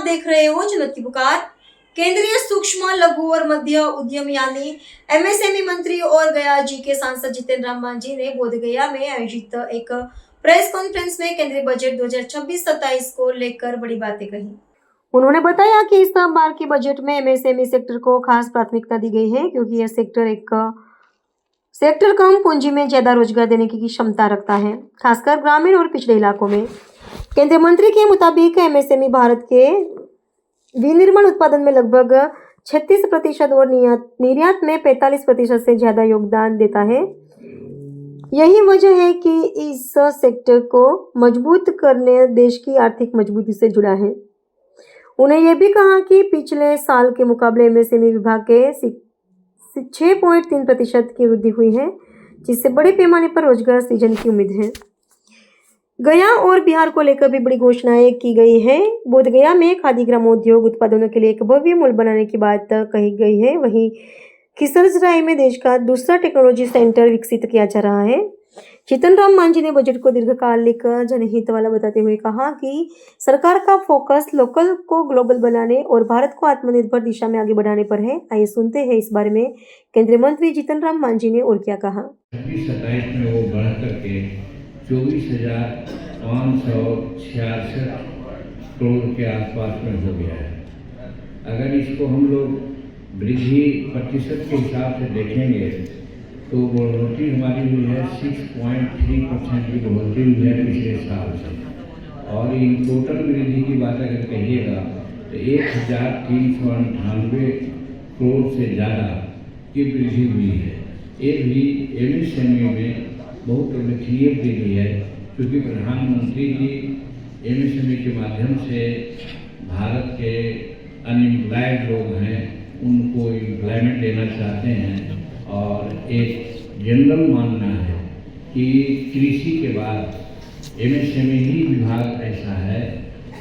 देख रहे हो जनता की पुकार। केंद्रीय सूक्ष्म लघु और मध्य उद्यम यानी एमएसएमई मंत्री और गया जी के सांसद जितन राम मांझी ने बोधगया में आयोजित एक प्रेस कॉन्फ्रेंस में केंद्रीय बजट 2026-27 को लेकर बड़ी बातें कही। उन्होंने बताया कि इस बार के बजट में एमएसएमई सेक्टर को खास प्राथमिकता दी गई है क्योंकि यह सेक्टर कम पूंजी में ज्यादा रोजगार देने की क्षमता रखता है, खासकर ग्रामीण और पिछड़े इलाकों में। केंद्रीय मंत्री के मुताबिक एमएसएमई भारत के विनिर्माण उत्पादन में लगभग 36% और निर्यात में 45% से ज्यादा योगदान देता है। यही वजह है कि इस सेक्टर को मजबूत करने देश की आर्थिक मजबूती से जुड़ा है। उन्हें यह भी कहा कि पिछले साल के मुकाबले एमएसएमई विभाग के 6.3% की वृद्धि हुई है, जिससे बड़े पैमाने पर रोजगार सृजन की उम्मीद है। गया और बिहार को लेकर भी बड़ी घोषणाएं की गई है। बोधगया में खादी ग्रामोद्योग उत्पादनों के लिए एक भव्य मॉल बनाने की बात कही गई है। वहीं खिसरसराय में देश का दूसरा टेक्नोलॉजी सेंटर विकसित किया जा रहा है। जितन राम मांझी ने बजट को दीर्घकालिक जनहित वाला बताते हुए कहा कि सरकार का फोकस लोकल को ग्लोबल बनाने और भारत को आत्मनिर्भर दिशा में आगे बढ़ाने पर है। आइए सुनते हैं इस बारे में केंद्रीय मंत्री जितन राम मांझी ने और क्या कहा। 26-27 में वो बढ़ करके 24,566 करोड़ के आसपास में हो गया है। अगर इसको हम लोग वृद्धि प्रतिशत के हिसाब से देखेंगे तो बढ़ोतरी हमारी हुई है 6.3% की बढ़ोतरी हुई है पिछले साल से। और इन टोटल वृद्धि की बात अगर कहिएगा तो 1,398 करोड़ से ज़्यादा की वृद्धि हुई है। ये भी एमएसएमई में बहुत उल्लेखनीय वृद्धि है क्योंकि प्रधानमंत्री जी एमएसएमई के माध्यम से भारत के अनएम्प्लॉयड लोग हैं उनको एम्प्लॉयमेंट देना चाहते हैं। और एक जनरल मानना है कि कृषि के बाद एमएसएमई ही विभाग ऐसा है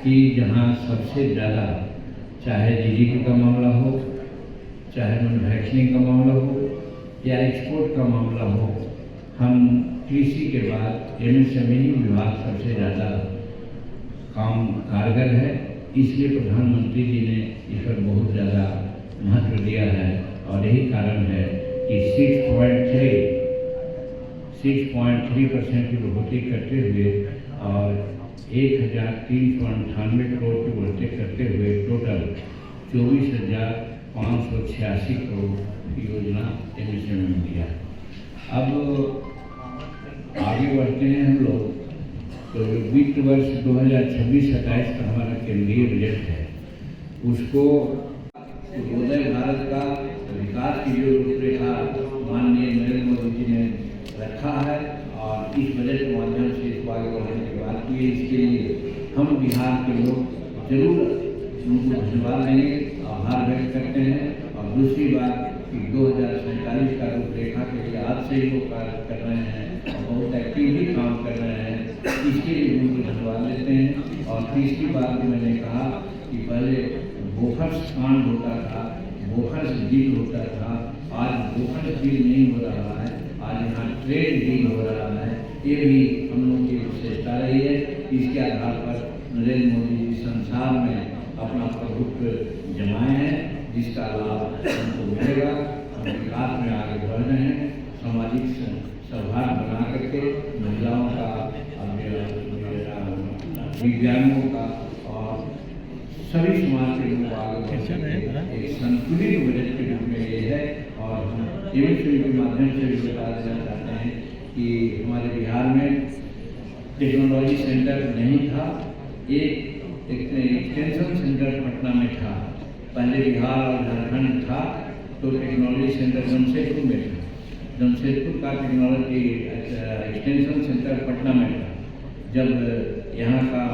कि जहां सबसे ज़्यादा चाहे जीडीपी का मामला हो, चाहे मैन्युफैक्चरिंग का मामला हो या एक्सपोर्ट का मामला हो, हम कृषि के बाद एमएसएमई विभाग सबसे ज़्यादा काम कारगर है। इसलिए प्रधानमंत्री जी ने इस पर बहुत ज़्यादा महत्व दिया है और यही कारण है कि 6.3% की बढ़ोतरी करते हुए और 1,398 करोड़ की बढ़ोतरी करते हुए टोटल 24,586 करोड़ की योजना एमएसएमई में दिया। अब आगे बढ़ते हैं हम लोग तो वित्त वर्ष 2026-27 का हमारा केंद्रीय बजट है, उसको उदय भारत का विकास की जो रूपरेखा माननीय नरेंद्र मोदी जी ने रखा है और इस बजट के माध्यम से इसको आगे बढ़ाने की बात की है। इसके लिए हम बिहार के लोग जरूर उनको धन्यवाद देंगे, आभार व्यक्त करते हैं। और दूसरी बात कि 2047 का रूपरेखा के लिए आज से ही वो कार्य कर रहे हैं और बहुत एक्टिवली काम कर रहे हैं, इसके लिए उनको धन्यवाद देते हैं। और तीसरी बात मैंने कहा कि पहले बोफर्स कांड होता था, बोफर्स डील होता था, आज बोफर्स डील नहीं हो रहा है, आज यहाँ ट्रेड डील हो रहा है। ये भी हम लोग की विशेषता रही है। इसके आधार पर नरेंद्र मोदी जी संसार में अपना प्रभुत्व जमाए हैं, जिसका लाभ हमको मिलेगा। हम विकास में आगे बढ़ रहे हैं, सामाजिक सौहार्द बना करके महिलाओं का, विज्ञानियों का और सभी समाज के लोग आगे एक संतुलित बजट के रूप में ये है। और हम एमएसएमई के माध्यम से भी बता देना चाहते हैं कि हमारे बिहार में टेक्नोलॉजी सेंटर नहीं था, एक एक्सटेंशन सेंटर पटना में था। पहले बिहार और झारखंड था तो टेक्नोलॉजी सेंटर जमशेदपुर में था, जमशेदपुर का टेक्नोलॉजी एक्सटेंशन सेंटर पटना में था। जब यहाँ का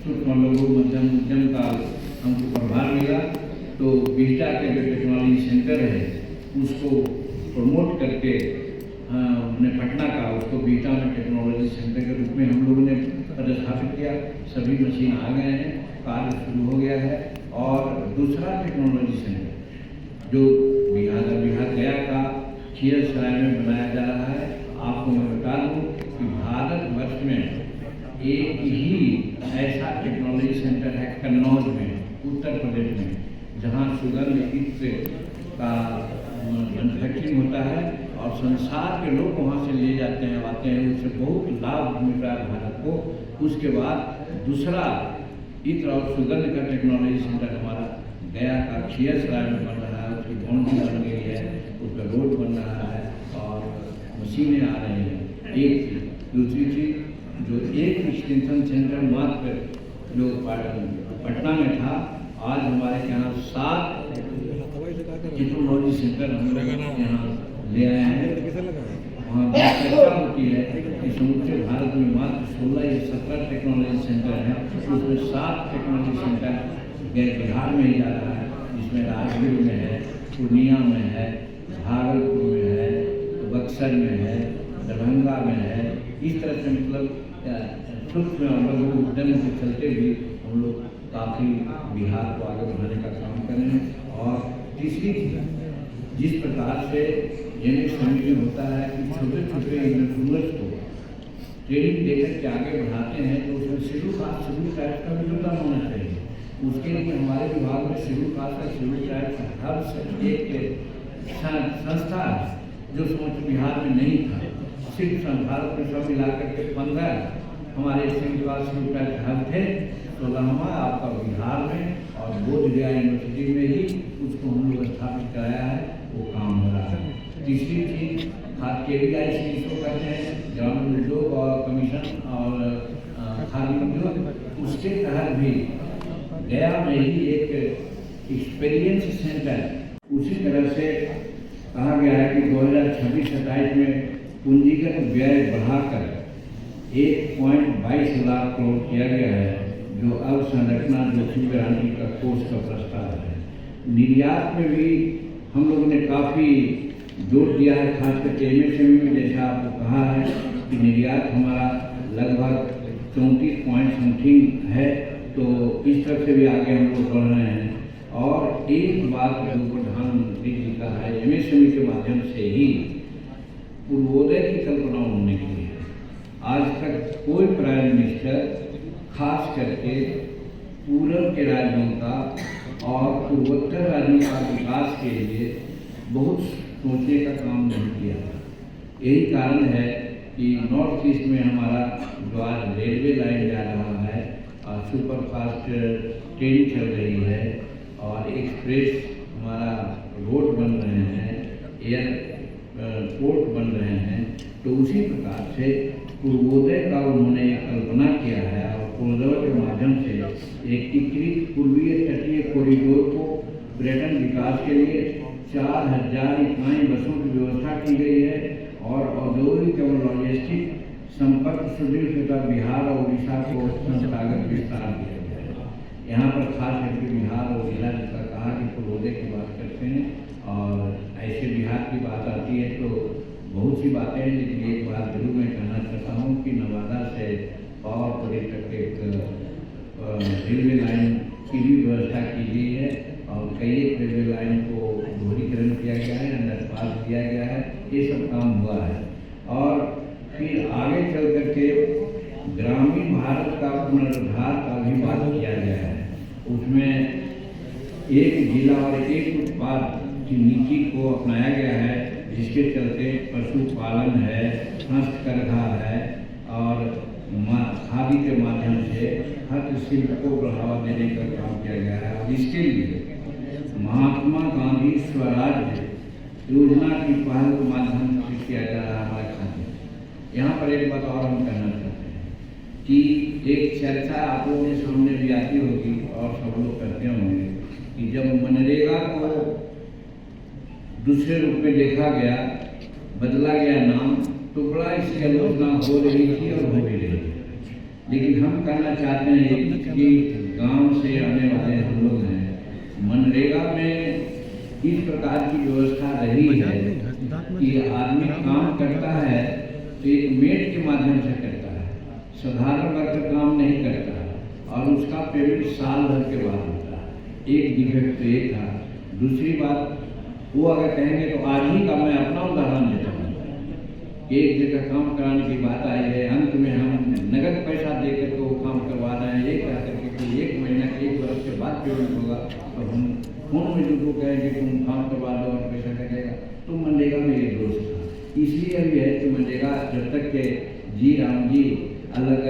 सूक्ष्म लघु मध्यम उद्यम का हमको प्रभार मिला तो बिहटा के जो टेक्नोलॉजी सेंटर है उसको प्रमोट करके हमने पटना का उसको बिहटा में टेक्नोलॉजी सेंटर के रूप में हम लोगों ने प्रतिस्थापित किया। सभी मशीन आ गए हैं, कार्य शुरू हो गया है। और दूसरा टेक्नोलॉजी सेंटर जो बिहार गया का खिसरसराय में बनाया जा रहा है। आपको मैं बता दूँ कि भारत वर्ष में एक ही ऐसा टेक्नोलॉजी सेंटर है कन्नौज में, उत्तर प्रदेश में, जहाँ सुगंध इत्र का मैन्युफैक्चरिंग होता है और संसार के लोग वहाँ से ले जाते हैं, आते हैं, उससे बहुत लाभ मिल रहा है भारत को। उसके बाद दूसरा इत्र और सुगंध का टेक्नोलॉजी सेंटर हमारा गया का खियसराय में बन रहा है, उसकी बाउंड्री बन गई है, उसका रोड बन रहा है और मशीनें आ रही हैं। एक चीज़, दूसरी चीज़ जो एक एक्सटेंशन सेंटर मात्र जो पटना में था, आज हमारे यहाँ 7 टेक्नोलॉजी सेंटर हम लोग यहाँ ले आए हैं। वहाँ चर्चा होती है कि समूचे भारत में मात्र 16 या 17 टेक्नोलॉजी सेंटर हैं, उसमें 7 टेक्नोलॉजी सेंटर बिहार में ही जा रहा है, जिसमें राजगीर में है, पूर्णिया में है, भागलपुर में है, बक्सर में है, दरभंगा में है। इस तरह से मतलब सूक्ष्म उद्यम के चलते भी हम लोग काफ़ी बिहार को आगे बढ़ाने का काम कर रहे हैं। और तीसरी चीज़, जिस प्रकार से MSME में होता है कि छोटे छोटे इंटरप्रेन्योर्स को ट्रेनिंग देकर के आगे बढ़ाते हैं, तो उसमें शेड्यूल कास्ट का भी योगदान होना चाहिए। उसके लिए हमारे विभाग में शेड्यूल कास्ट का शेड्यूल कास्ट हर से एक संस्था जो सोच बिहार में नहीं था, सिर्फ भारत में सब मिला करके 15 हमारे शेड्यूल कास्ट हब थे। 16वां आपका बिहार में और बोधगया यूनिवर्सिटी में ही उसको हम लोग स्थापित कराया है, वो काम हो रहा है। तीसरी चीज KVI जिसको कहते हैं, ग्रामीण उद्योग और कमीशन और खादी उद्योग, उसके तहत भी गया में ही एक एक्सपीरियंस सेंटर उसी तरह से कहा गया है कि 2026-27 में पूंजीगत व्यय बढ़ाकर 1.22 लाख करोड़ किया गया है, जो अवसंरचना जोखिम गारंटी का कोष का प्रस्ताव है। निर्यात में भी हम लोगों ने काफ़ी जोर दिया है, खासकर MSME में। जैसा आपको कहा है कि निर्यात हमारा लगभग 34 पॉइंट समथिंग है, तो इस तरह से भी आगे हम लोग बढ़ रहे हैं। और एक बात जो प्रधानमंत्री जी का है, MSME के माध्यम से ही पूर्वोदय की कल्पना होने के लिए आज तक कोई प्राइम मिनिस्टर खास करके पूर्व के राज्यों का और पूर्वोत्तर राज्यों का विकास के लिए बहुत सोचने का काम नहीं किया था। यही कारण है कि नॉर्थ ईस्ट में हमारा जो आज रेलवे लाइन जा रहा है, सुपर फास्ट ट्रेन चल रही है और एक्सप्रेस हमारा रोड बन रहे हैं, एयरपोर्ट बन रहे हैं, तो उसी प्रकार से पूर्वोदय का उन्होंने कल्पना किया है और पूर्वोदय के माध्यम से एकीकृत पूर्वीय तटीय कॉरिडोर को पर्यटन विकास के लिए 4000 इकाई बसों की व्यवस्था की गई है और औद्योगिक एवं लॉजिस्टिक संपर्क सुदृढ़ तथा बिहार और उड़ीसा को संस्थागत विस्तार किया गया है। यहाँ पर खास करके बिहार और उड़ीसा जिसका कहा कि पूर्वोदय की बात करते हैं और ऐसे बिहार की बात आती है तो बहुत सी बातें हैं, लेकिन एक बात जरूर मैं कहना चाहता हूँ कि नवादा से पावर प्रोजेक्ट तक एक रेलवे लाइन की भी व्यवस्था की गई है और कई एक रेलवे लाइन को दोहरीकरण किया गया है, अंडरपास किया गया है, ये सब काम हुआ है। और फिर आगे चल करके ग्रामीण भारत का पुनरुद्धार का भी बात किया गया है। उसमें एक जिला और एक उत्पाद की नीति को अपनाया गया है, जिसके चलते पशुपालन है, हस्तकरघा है और खादी के माध्यम से हस्तशिल्प को बढ़ावा देने का काम किया गया है। और इसके लिए महात्मा गांधी स्वराज्य योजना की पहल के माध्यम से किया जा रहा है हमारे खाते। यहाँ पर एक बात और हम कहना चाहते हैं कि एक चर्चा आप लोगों के सामने भी आती होगी और सब लोग करते होंगे कि जब मनरेगा को दूसरे रूप में देखा गया, बदला गया नाम, तो बड़ा इसकी आलोचना हो रही थी और हो भी रही है। लेकिन हम कहना चाहते हैं कि गांव से आने वाले हम लोग हैं, मनरेगा में इस प्रकार की व्यवस्था रही है कि आदमी काम करता है तो एक मेट के माध्यम से करता है, साधारण वर्ग काम नहीं करता है और उसका पेमेंट साल भर के बाद होता है। एक डिफेक्ट तो ये था। दूसरी बात, वो अगर कहेंगे तो आज ही का मैं अपना उदाहरण देता हूँ। एक जगह काम कराने की बात आई है, अंत में हम नगद पैसा देकर के वो काम करवा रहे हैं, ये कह करके कि 1 महीना 1 वर्ष के बाद पेमेंट होगा तो हम फोन में जो कहें कि तुम फॉर्म करवा दो और पैसा लगेगा, तो मनरेगा में ये दोष था। इसलिए अभी है कि मनरेगा जब तक के जी राम जी अलग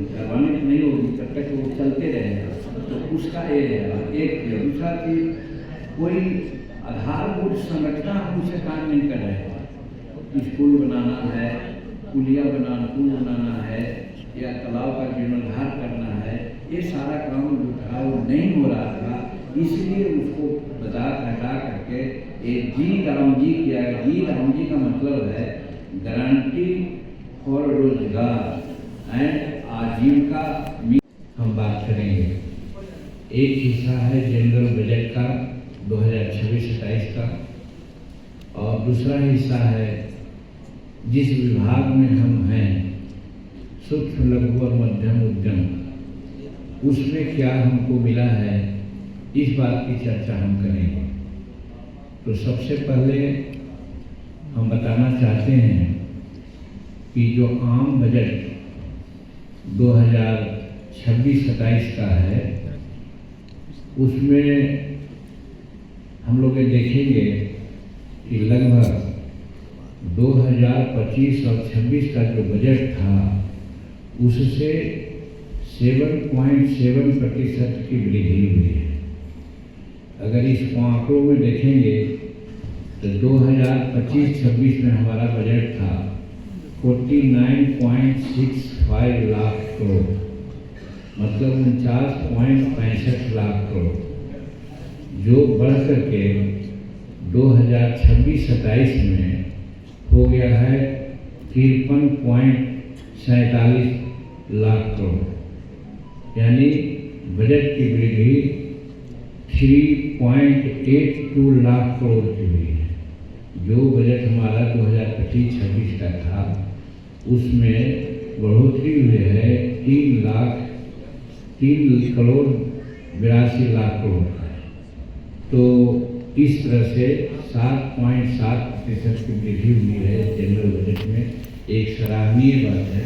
प्रमाणित नहीं होगी तब तक वो चलते रहेगा। तो उसका ये है। एक दूसरा चीज, कोई आधारभूत संरचना हमसे काम नहीं कर रहे हैं। स्कूल बनाना है, पुल बनाना है या तालाब का जीर्णोद्धार करना है, ये सारा काम जो था वो नहीं हो रहा था। इसलिए उसको बाजार हटा करके एक जी राम जी किया। जी राम जी का मतलब है गारंटी फॉर रोजगार एंड आजीविका। हम बात करेंगे, एक हिस्सा है जनरल बजट का 2026-27 का, और दूसरा हिस्सा है जिस विभाग में हम हैं, सूक्ष्म लघु और मध्यम उद्यम, उसमें क्या हमको मिला है, इस बात की चर्चा हम करेंगे। तो सबसे पहले हम बताना चाहते हैं कि जो आम बजट 2026-27 का है, उसमें हम लोग ये देखेंगे कि लगभग 2025 और 26 का जो बजट था उससे 7.7% की वृद्धि हुई है। अगर इस आंकड़ों में देखेंगे तो 2025-26 में हमारा बजट था 49.65 लाख करोड़, मतलब 49.65 लाख करोड़, जो बढ़ करके 2026-27 में हो गया है 53.47 लाख करोड़, यानी बजट की वृद्धि 3.82 लाख करोड़ की हुई है। जो बजट हमारा 2025-26 का था उसमें बढ़ोतरी हुई है 3,82,82 करोड़ का। तो इस तरह से 7.7% की वृद्धि हुई है जनरल बजट में। एक सराहनीय बात है,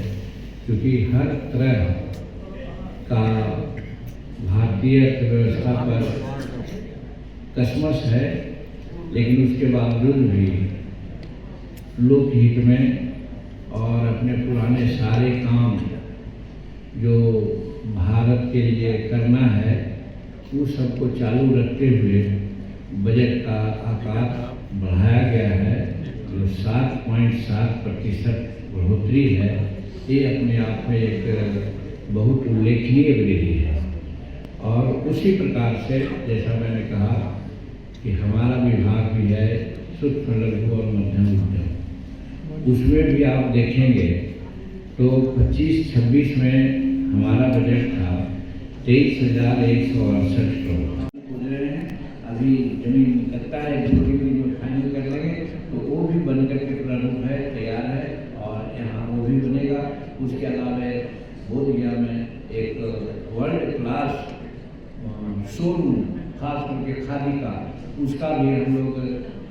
क्योंकि हर तरह का भारतीय अर्थव्यवस्था पर कसमस है, लेकिन उसके बावजूद भी लोकहित में और अपने पुराने सारे काम जो भारत के लिए करना है उस सबको चालू रखते हुए बजट का आकार बढ़ाया गया है। जो 7.7% बढ़ोतरी है, ये अपने आप में एक बहुत उल्लेखनीय वृद्धि है। और उसी प्रकार से जैसा मैंने कहा कि हमारा विभाग भी है सूक्ष्म लघु और मध्यम उद्यम, उसमें भी आप देखेंगे तो 25-26 में हमारा बजट था 23,168 करोड़। अभी जमीन लगता है जो फाइनल कर लेंगे तो वो भी बन करके पूरा रूप है, तैयार है, और यहाँ वो भी बनेगा। उसके अलावा बोधगया में एक वर्ल्ड क्लास शोरूम खास करके खादी का, उसका भी हम लोग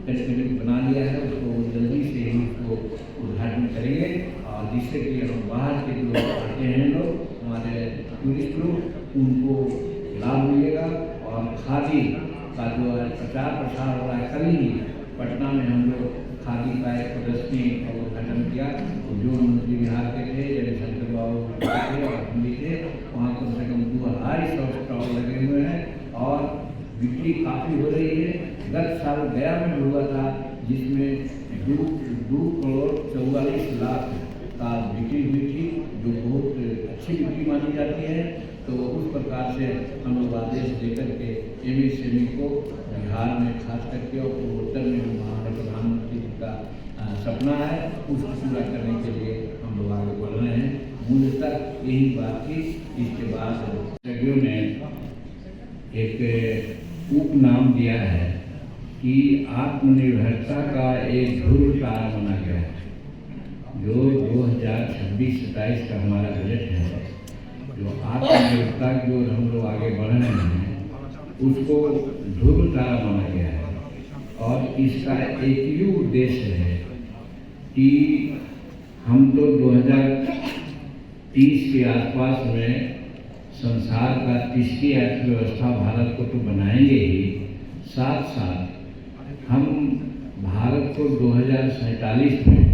करीब बना लिया है। उसको जल्दी से ही उसको उद्घाटन करेंगे, और जिससे कि हम बाहर के लोग आते हैं, लोग हमारे टूरिस्ट लोग, उनको लाभ मिलेगा। और खादी का जो प्रचार प्रसार हो रहा है, कल ही पटना में हम लोग खादी का एक प्रदर्शनी का उद्घाटन किया। जो मंत्री बिहार के थे, जयशंकर बाबू थे और हम भी थे, वहाँ कम से कम 2,250 स्टॉल लगे हुए हैं और बिक्री काफ़ी हो रही है। गत साल गया में हुआ था जिसमें 2,44 लाख का बिक्री हुई थी, जो बहुत अच्छी बिक्री मानी जाती है। तो उस प्रकार से हम लोग आदेश देकर के एमएसएमई को बिहार में खास करके और पूर्वोत्तर में हमारे प्रधानमंत्री जी का सपना है, उसको पूरा करने के लिए हम लोग आगे बढ़ रहे हैं। मूलतः यही बात थी। इसके बाद सभी ने एक उपनाम दिया है कि आत्मनिर्भरता का एक ध्रुव तारा बना गया है। जो 2026-27 का हमारा बजट है, जो आत्मनिर्भरता की ओर हम लोग आगे बढ़ रहे हैं, उसको ध्रुव तारा बना गया है। और इसका एक ही उद्देश्य है कि हम तो 2030 के आसपास में संसार का तीसरी अर्थव्यवस्था भारत को तो बनाएंगे ही, साथ साथ हम भारत को 2047 में।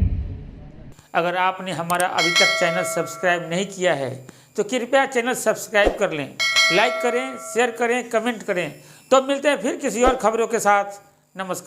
अगर आपने हमारा अभी तक चैनल सब्सक्राइब नहीं किया है तो कृपया चैनल सब्सक्राइब कर लें, लाइक करें, शेयर करें, कमेंट करें। तो मिलते हैं फिर किसी और खबरों के साथ। नमस्कार।